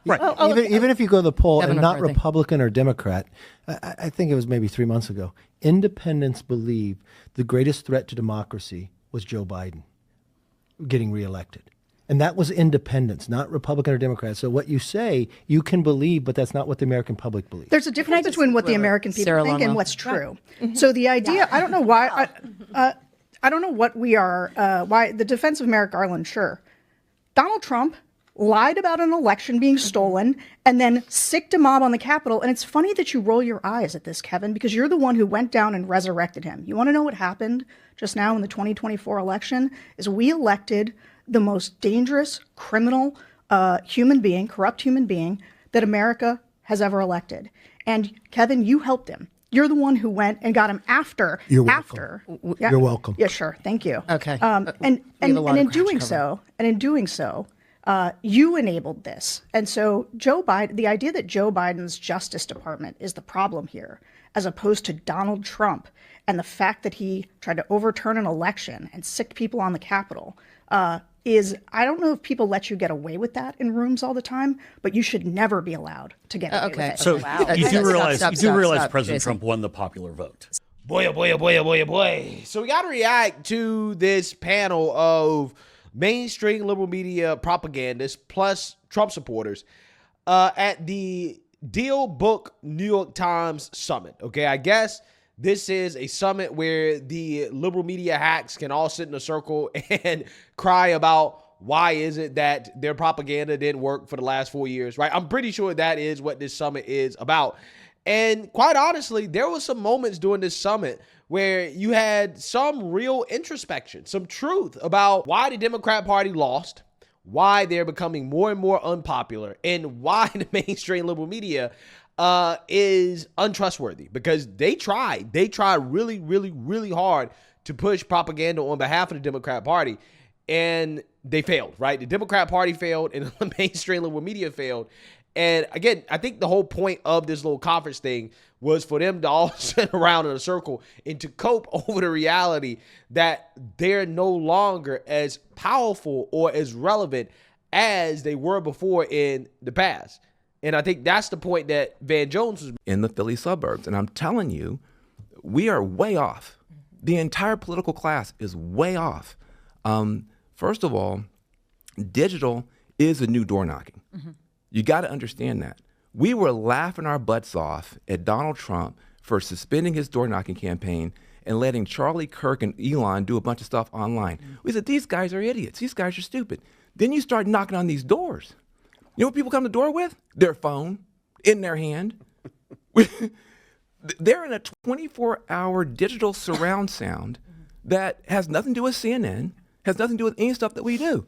Right. Even if you go to the poll Kevin and not McCarthy. Republican or Democrat, I think it was maybe 3 months ago, independents believe the greatest threat to democracy was Joe Biden getting reelected. And that was independents, not Republican or Democrat. So what you say, you can believe, but that's not what the American public believes. There's a difference between what the American people Sarah think and Lonwell. what's true. So the idea, I don't know why, I don't know what we are, why the defense of Merrick Garland, sure. Donald Trump lied about an election being stolen and then sicked a mob on the Capitol. And it's funny that you roll your eyes at this, Kevin, because you're the one who went down and resurrected him. You want to know what happened just now in the 2024 election? Is we elected the most dangerous, criminal human being, corrupt human being that America has ever elected. And Kevin, you helped him. You're the one who went and got him after. You're welcome. Yeah. You're welcome. Yeah, sure. Thank you. Okay. And have a lot in of doing ground so, you enabled this. And so Joe Biden, the idea that Joe Biden's Justice Department is the problem here, as opposed to Donald Trump, and the fact that he tried to overturn an election and sicked people on the Capitol, is, I don't know if people let you get away with that in rooms all the time, but you should never be allowed to get away with it. So you do realize Stop, President Jason. Trump won the popular vote. Boy, oh boy, oh boy, oh boy, oh boy. So we got to react to this panel of mainstream liberal media propagandists plus Trump supporters at the Deal Book New York Times Summit. Okay, I guess this is a summit where the liberal media hacks can all sit in a circle and cry about why is it that their propaganda didn't work for the last 4 years, right? I'm pretty sure that is what this summit is about. And quite honestly, there were some moments during this summit where you had some real introspection, some truth about why the Democrat Party lost, why they're becoming more and more unpopular, and why the mainstream liberal media is untrustworthy, because they tried really, really, really hard to push propaganda on behalf of the Democrat Party, and they failed, right? The Democrat Party failed and the mainstream liberal media failed. And again, I think the whole point of this little conference thing was for them to all sit around in a circle and to cope over the reality that they're no longer as powerful or as relevant as they were before in the past. And I think that's the point that Van Jones was in the Philly suburbs. And I'm telling you, we are way off. The entire political class is way off. First of all, digital is a new door knocking. Mm-hmm. You got to understand that. We were laughing our butts off at Donald Trump for suspending his door knocking campaign and letting Charlie Kirk and Elon do a bunch of stuff online. Mm-hmm. We said, these guys are idiots. These guys are stupid. Then you start knocking on these doors. You know what people come to the door with? Their phone in their hand. They're in a 24-hour digital surround sound that has nothing to do with CNN, has nothing to do with any stuff that we do.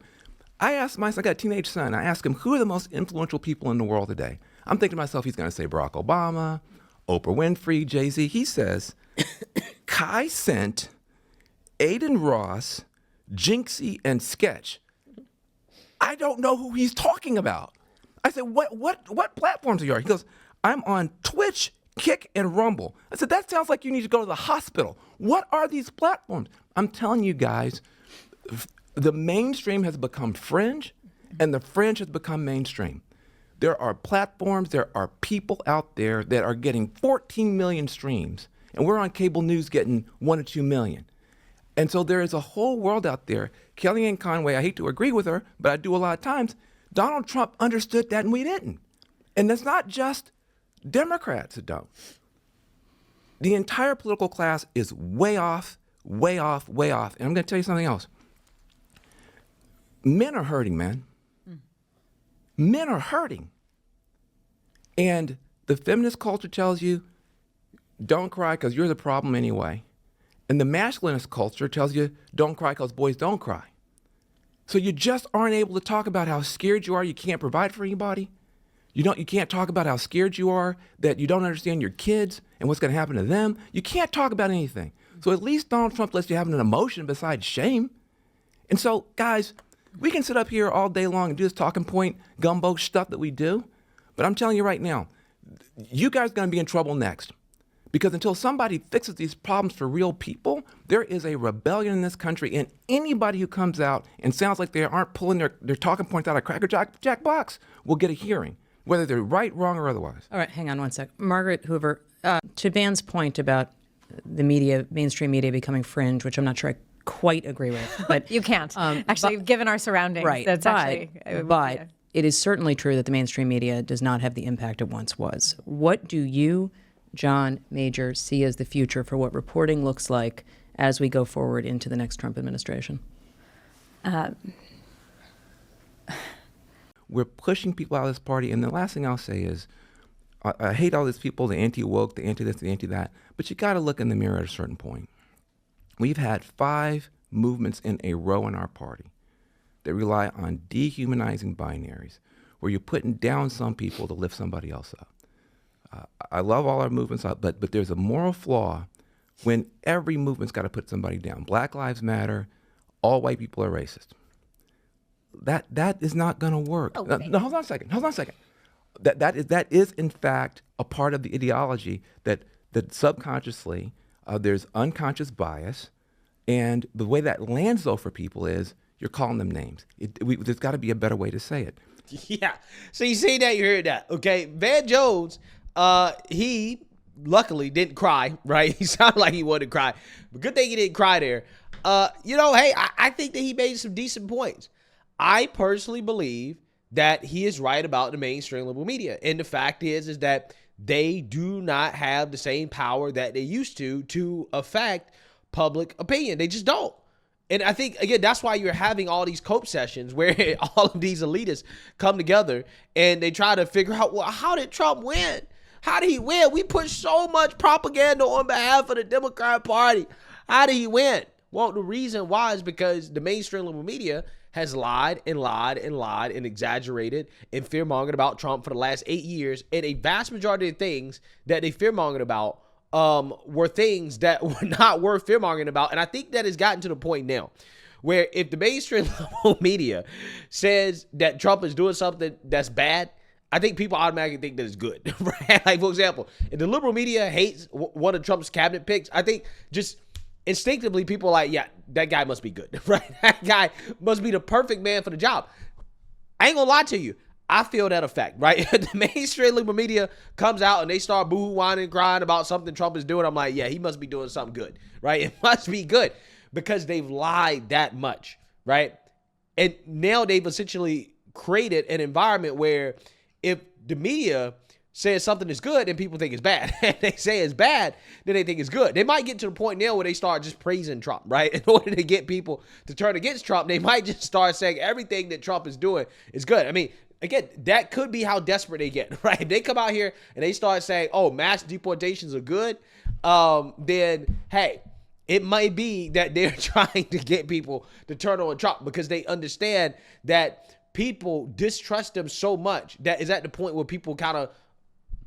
I asked I got a teenage son, I asked him, who are the most influential people in the world today? I'm thinking to myself, he's going to say Barack Obama, Oprah Winfrey, Jay-Z. He says, Kai Cent, Aiden Ross, Jinxie, and Sketch. I don't know who he's talking about. I said, what platforms are you on? He goes, I'm on Twitch, Kick, and Rumble. I said, that sounds like you need to go to the hospital. What are these platforms? I'm telling you guys, the mainstream has become fringe, and the fringe has become mainstream. There are platforms, there are people out there that are getting 14 million streams, and we're on cable news getting 1 or 2 million. And so there is a whole world out there. Kellyanne Conway, I hate to agree with her, but I do a lot of times. Donald Trump understood that and we didn't. And it's not just Democrats that don't. The entire political class is way off, way off, way off. And I'm going to tell you something else. Men are hurting, man. Men are hurting. And the feminist culture tells you, don't cry because you're the problem anyway. And the masculinist culture tells you, don't cry because boys don't cry. So you just aren't able to talk about how scared you are you can't provide for anybody. You can't talk about how scared you are that you don't understand your kids and what's going to happen to them. You can't talk about anything. So at least Donald Trump lets you have an emotion besides shame. And so, guys, we can sit up here all day long and do this talking point gumbo stuff that we do. But I'm telling you right now, you guys are going to be in trouble next. Because until somebody fixes these problems for real people, there is a rebellion in this country. And anybody who comes out and sounds like they aren't pulling their talking points out of Cracker Jack box will get a hearing, whether they're right, wrong, or otherwise. All right, hang on one sec. Margaret Hoover, to Van's point about the media, mainstream media becoming fringe, which I'm not sure I quite agree with. But You can't. Actually, given our surroundings, right, that's actually... But it is certainly true that the mainstream media does not have the impact it once was. What do you, John Major, see as the future for what reporting looks like as we go forward into the next Trump administration? We're pushing people out of this party. And the last thing I'll say is, I hate all these people, the anti-woke, the anti-this, the anti-that, but you got to look in the mirror at a certain point. We've had 5 movements in a row in our party that rely on dehumanizing binaries, where you're putting down some people to lift somebody else up. I love all our movements, but there's a moral flaw when every movement's got to put somebody down. Black Lives Matter, all white people are racist. That is not going to work. No, hold on a second. That is in fact a part of the ideology that subconsciously there's unconscious bias, and the way that lands though for people is you're calling them names. There's got to be a better way to say it. Yeah. So you see that, you heard that. Okay. Van Jones, he luckily didn't cry, right? He sounded like he wanted to cry, but good thing he didn't cry there. Hey, I think that he made some decent points. I personally believe that he is right about the mainstream liberal media. And the fact is that they do not have the same power that they used to affect public opinion. They just don't. And I think, again, that's why you're having all these cope sessions where all of these elitists come together and they try to figure out, well, how did Trump win? How did he win? We pushed so much propaganda on behalf of the Democrat Party. How did he win? Well, the reason why is because the mainstream liberal media has lied and exaggerated and fear-mongered about Trump for the last 8 years. And a vast majority of things that they fear-mongered about were things that were not worth fear-mongering about. And I think that has gotten to the point now where if the mainstream liberal media says that Trump is doing something that's bad, I think people automatically think that it's good, right? Like, for example, if the liberal media hates one of Trump's cabinet picks, I think just instinctively people are like, yeah, that guy must be good, right? That guy must be the perfect man for the job. I ain't gonna lie to you. I feel that effect, right? If the mainstream liberal media comes out and they start boo-hoo, whining, crying about something Trump is doing, I'm like, yeah, he must be doing something good, right? It must be good because they've lied that much, right? And now they've essentially created an environment where if the media says something is good, then people think it's bad. If they say it's bad, then they think it's good. They might get to the point now where they start just praising Trump, right? In order to get people to turn against Trump, they might just start saying everything that Trump is doing is good. I mean, again, that could be how desperate they get, right? If they come out here and they start saying, oh, mass deportations are good, then, hey, it might be that they're trying to get people to turn on Trump because they understand that people distrust them so much that is at the point where people kind of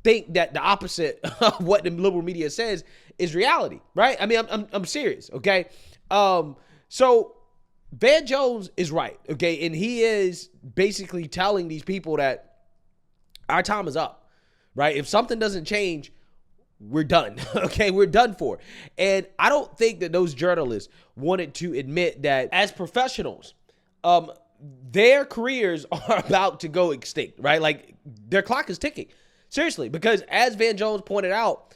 think that the opposite of what the liberal media says is reality, right? I mean, I'm serious, okay? So Van Jones is right, okay? And he is basically telling these people that our time is up, right? If something doesn't change, we're done, okay? We're done for. And I don't think that those journalists wanted to admit that as professionals, their careers are about to go extinct, right? Like their clock is ticking. Seriously, because as Van Jones pointed out,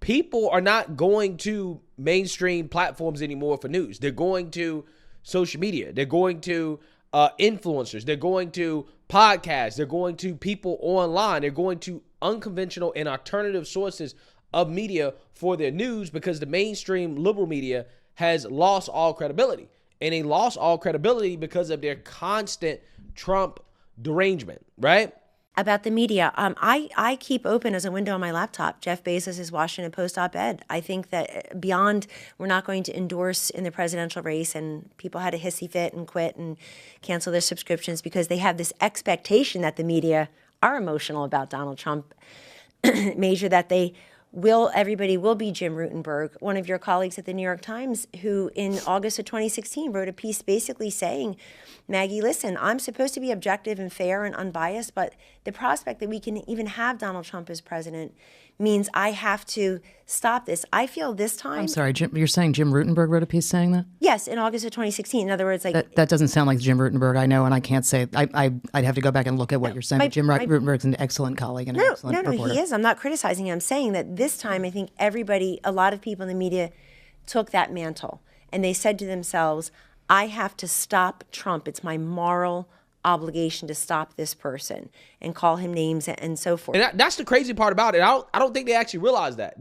people are not going to mainstream platforms anymore for news. They're going to social media. They're going to influencers. They're going to podcasts. They're going to people online. They're going to unconventional and alternative sources of media for their news because the mainstream liberal media has lost all credibility. And they lost all credibility because of their constant Trump derangement, right? About the media, I keep open as a window on my laptop Jeff Bezos' Washington Post op-ed. I think that beyond we're not going to endorse in the presidential race, and people had a hissy fit and quit and cancel their subscriptions because they have this expectation that the media are emotional about Donald Trump, Major, that they everybody will be Jim Rutenberg, one of your colleagues at the New York Times, who in August of 2016 wrote a piece basically saying, Maggie, listen, I'm supposed to be objective and fair and unbiased, but the prospect that we can even have Donald Trump as president means I have to stop this. I feel this time. I'm sorry, Jim, you're saying Jim Rutenberg wrote a piece saying that? Yes, in August of 2016. In other words, like that doesn't sound like Jim Rutenberg. I know, and I can't say. I'd have to go back and look at what you're saying. But Jim Rutenberg's an excellent colleague and an excellent reporter. He is. I'm not criticizing him. I'm saying that this time, I think a lot of people in the media took that mantle and they said to themselves, I have to stop Trump. It's my moral obligation to stop this person and call him names and so forth. And that's the crazy part about it. I don't think they actually realize that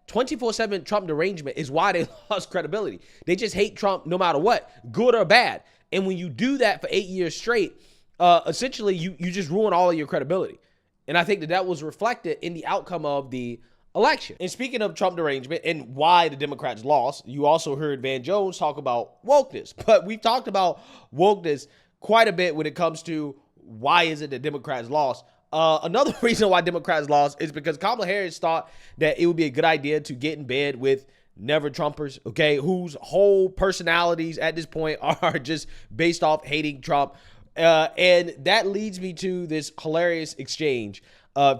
24/7 Trump derangement is why they lost credibility. They just hate Trump no matter what, good or bad. And when you do that for 8 years straight, essentially you just ruin all of your credibility. And I think that was reflected in the outcome of the election. And speaking of Trump derangement and why the Democrats lost, you also heard Van Jones talk about wokeness. But we've talked about wokeness quite a bit when it comes to why is it that Democrats lost. Another reason why Democrats lost is because Kamala Harris thought that it would be a good idea to get in bed with never Trumpers, okay, whose whole personalities at this point are just based off hating Trump. And that leads me to this hilarious exchange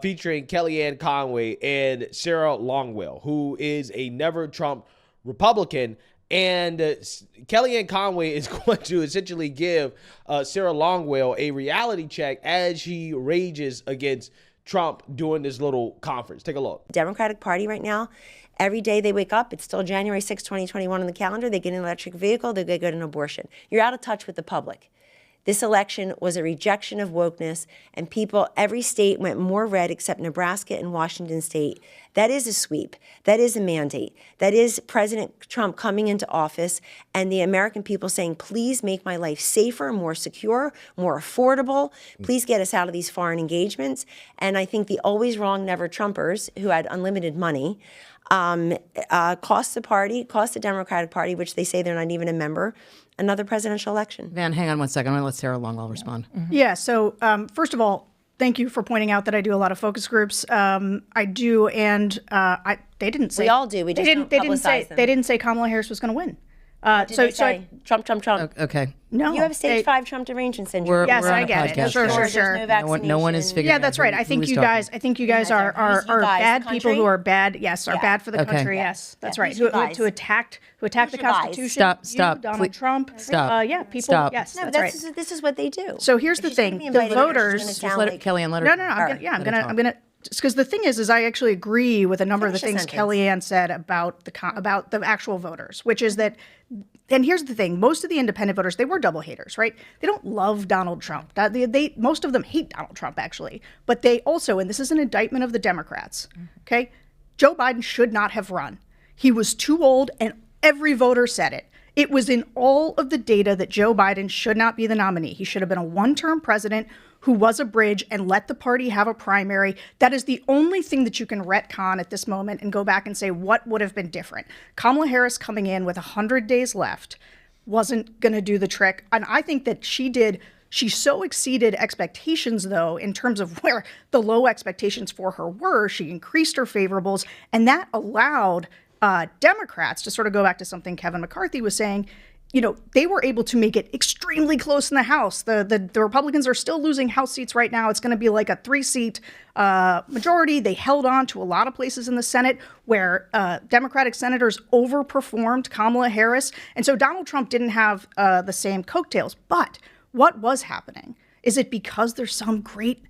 featuring Kellyanne Conway and Sarah Longwell, who is a never Trump Republican. And Kellyanne Conway is going to essentially give Sarah Longwell a reality check as she rages against Trump during this little conference. Take a look. Democratic Party right now, every day they wake up, it's still January 6, 2021 on the calendar. They get an electric vehicle, they get an abortion. You're out of touch with the public. This election was a rejection of wokeness, and every state went more red except Nebraska and Washington State. That is a sweep. That is a mandate. That is President Trump coming into office and the American people saying, please make my life safer, more secure, more affordable. Please get us out of these foreign engagements. And I think the always wrong never Trumpers who had unlimited money cost the Democratic Party, which they say they're not even a member, another presidential election. Van, hang on one second. I'm going to let Sarah Longwell respond. Yeah. So first of all, thank you for pointing out that I do a lot of focus groups. I do, and they didn't say we all do. We just don't publicize them. They didn't say Kamala Harris was going to win. What did they say? Trump. Okay. No, you have stage 5 Trump derangement syndrome. Yes, we're on I a get podcast, it. Sure. No one is figuring. Yeah, that's right. I think you guys are bad people who are bad. Yes, are bad for the country. Yes, that's right. Who attacked the Constitution. Stop. Donald Trump. Stop. Yeah, people. Stop. Yes, No, that's right. this is what they do. So here's the thing: the voters. Just let Kellyanne let her. No. I'm gonna. Because the thing is I actually agree with a number of the things Kellyanne said about the actual voters, which is that. And here's the thing: most of the independent voters, they were double haters, right? They don't love Donald Trump. Most of them hate Donald Trump, actually. But they also, and this is an indictment of the Democrats, okay? Joe Biden should not have run. He was too old, and every voter said it. It was in all of the data that Joe Biden should not be the nominee. He should have been a one-term president who was a bridge and let the party have a primary. That is the only thing that you can retcon at this moment and go back and say what would have been different. Kamala Harris coming in with 100 days left wasn't going to do the trick. And I think that she so exceeded expectations, though, in terms of where the low expectations for her were. She increased her favorables, and that allowed Democrats to sort of go back to something Kevin McCarthy was saying. You know, they were able to make it extremely close in the House. The Republicans are still losing House seats right now. It's going to be like a 3-seat majority. They held on to a lot of places in the Senate where Democratic senators overperformed Kamala Harris. And so Donald Trump didn't have the same coattails. But what was happening? Is it because there's some great,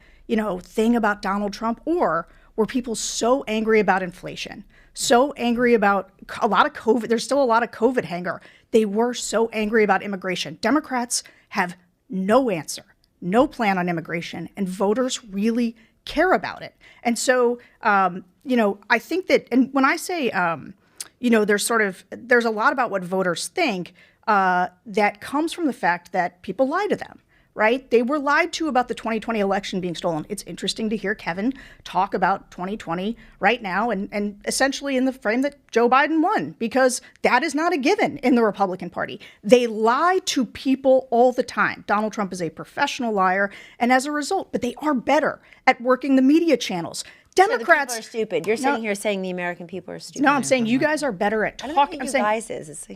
thing about Donald Trump, or were people so angry about inflation? So angry about a lot of COVID. There's still a lot of COVID hangover. They were so angry about immigration. Democrats have no answer, no plan on immigration, and voters really care about it. And so, I think that, and when I say, there's a lot about what voters think that comes from the fact that people lie to them, right? They were lied to about the 2020 election being stolen. It's interesting to hear Kevin talk about 2020 right now and essentially in the frame that Joe Biden won, because that is not a given in the Republican Party. They lie to people all the time. Donald Trump is a professional liar, and as a result, but they are better at working the media channels. Democrats are stupid. You're sitting here saying the American people are stupid. No, I'm saying you guys are better at I don't talking. know I'm who you saying guys is. It's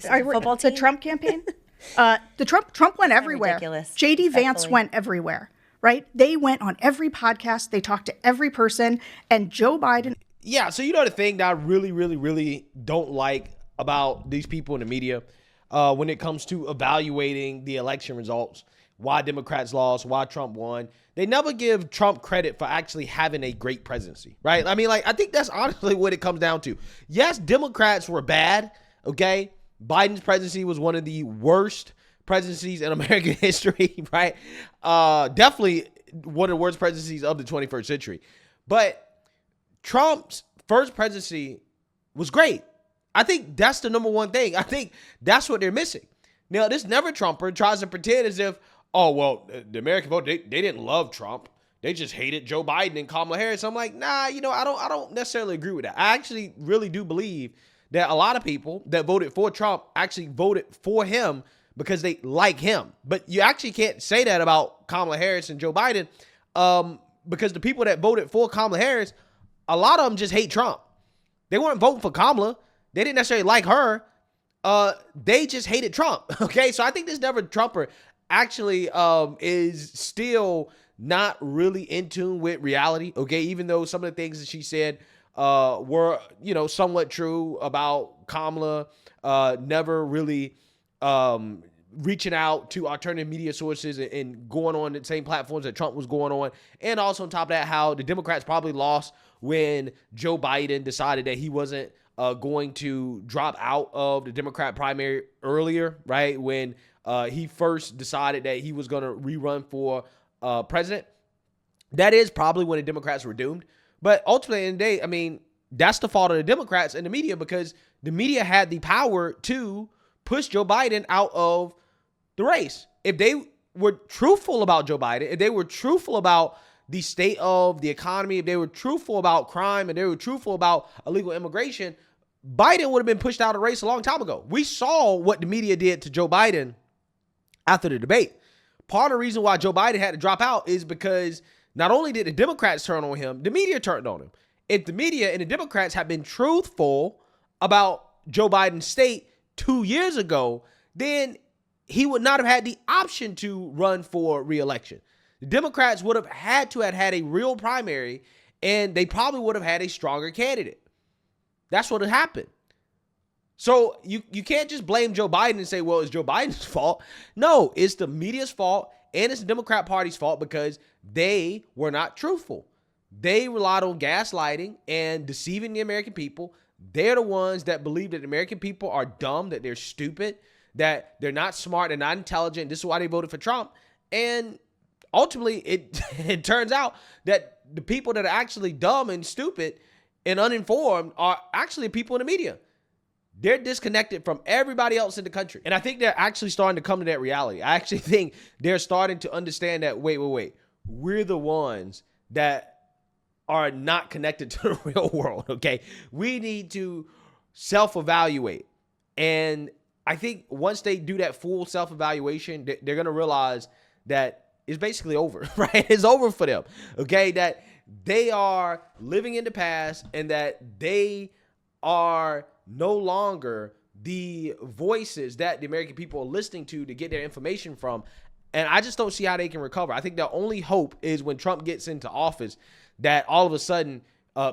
like football team? The Trump campaign. The Trump went everywhere. ridiculous, JD Vance respectfully. went everywhere, right? They went on every podcast. They talked to every person, and Joe Biden. Yeah, so the thing that I really, really, really don't like about these people in the media when it comes to evaluating the election results, why Democrats lost, why Trump won, they never give Trump credit for actually having a great presidency, right? I mean, I think that's honestly what it comes down to. Yes, Democrats were bad, okay? Biden's presidency was one of the worst presidencies in American history, right? Definitely one of the worst presidencies of the 21st century. But Trump's first presidency was great. I think that's the number one thing. I think that's what they're missing. Now, this never Trumper tries to pretend as if, oh, well, the American vote, they didn't love Trump. They just hated Joe Biden and Kamala Harris. I'm like, nah, I don't necessarily agree with that. I actually really do believe that a lot of people that voted for Trump actually voted for him because they like him. But you actually can't say that about Kamala Harris and Joe Biden because the people that voted for Kamala Harris, a lot of them just hate Trump. They weren't voting for Kamala. They didn't necessarily like her. They just hated Trump. Okay, so I think this never Trumper actually is still not really in tune with reality. Okay, even though some of the things that she said were, somewhat true about Kamala, never really reaching out to alternative media sources and going on the same platforms that Trump was going on. And also on top of that, how the Democrats probably lost when Joe Biden decided that he wasn't going to drop out of the Democrat primary earlier, right? When he first decided that he was going to rerun for president. That is probably when the Democrats were doomed. But ultimately, in the day, I mean, that's the fault of the Democrats and the media, because the media had the power to push Joe Biden out of the race. If they were truthful about Joe Biden, if they were truthful about the state of the economy, if they were truthful about crime, and they were truthful about illegal immigration, Biden would have been pushed out of the race a long time ago. We saw what the media did to Joe Biden after the debate. Part of the reason why Joe Biden had to drop out is because not only did the Democrats turn on him, the media turned on him. If the media and the Democrats had been truthful about Joe Biden's state 2 years ago, then he would not have had the option to run for re-election. The Democrats would have had to have had a real primary, and they probably would have had a stronger candidate. That's what had happened. So you can't just blame Joe Biden and say, well, it's Joe Biden's fault. No, it's the media's fault, and it's the Democrat Party's fault because they were not truthful. They relied on gaslighting and deceiving the American people. They're the ones that believe that the American people are dumb, that they're stupid, that they're not smart, they're not intelligent. This is why they voted for Trump. And ultimately, it turns out that the people that are actually dumb and stupid and uninformed are actually people in the media. They're disconnected from everybody else in the country. And I think they're actually starting to come to that reality. I actually think they're starting to understand that, wait. We're the ones that are not connected to the real world, okay? We need to self-evaluate. And I think once they do that full self-evaluation, they're going to realize that it's basically over, right? It's over for them, okay? That they are living in the past and that they are no longer the voices that the American people are listening to get their information from. And I just don't see how they can recover. I think the only hope is when Trump gets into office that all of a sudden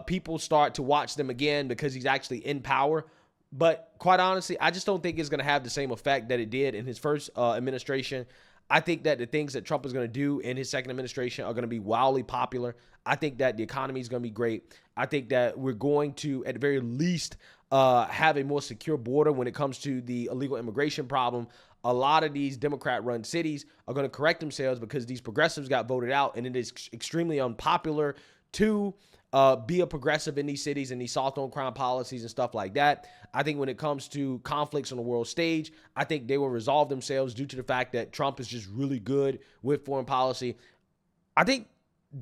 people start to watch them again because he's actually in power. But quite honestly, I just don't think it's going to have the same effect that it did in his first administration. I think that the things that Trump is going to do in his second administration are going to be wildly popular. I think that the economy is going to be great. I think that we're going to, at the very least, have a more secure border when it comes to the illegal immigration problem. A lot of these Democrat-run cities are going to correct themselves because these progressives got voted out, and it is extremely unpopular to be a progressive in these cities and these soft on crime policies and stuff like that. I think when it comes to conflicts on the world stage, I think they will resolve themselves due to the fact that Trump is just really good with foreign policy. I think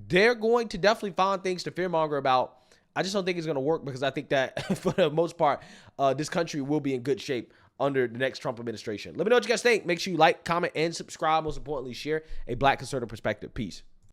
they're going to definitely find things to fearmonger about. I just don't think it's going to work because I think that for the most part, this country will be in good shape under the next Trump administration. Let me know what you guys think. Make sure you like, comment, and subscribe. Most importantly, share a Black conservative perspective. Peace.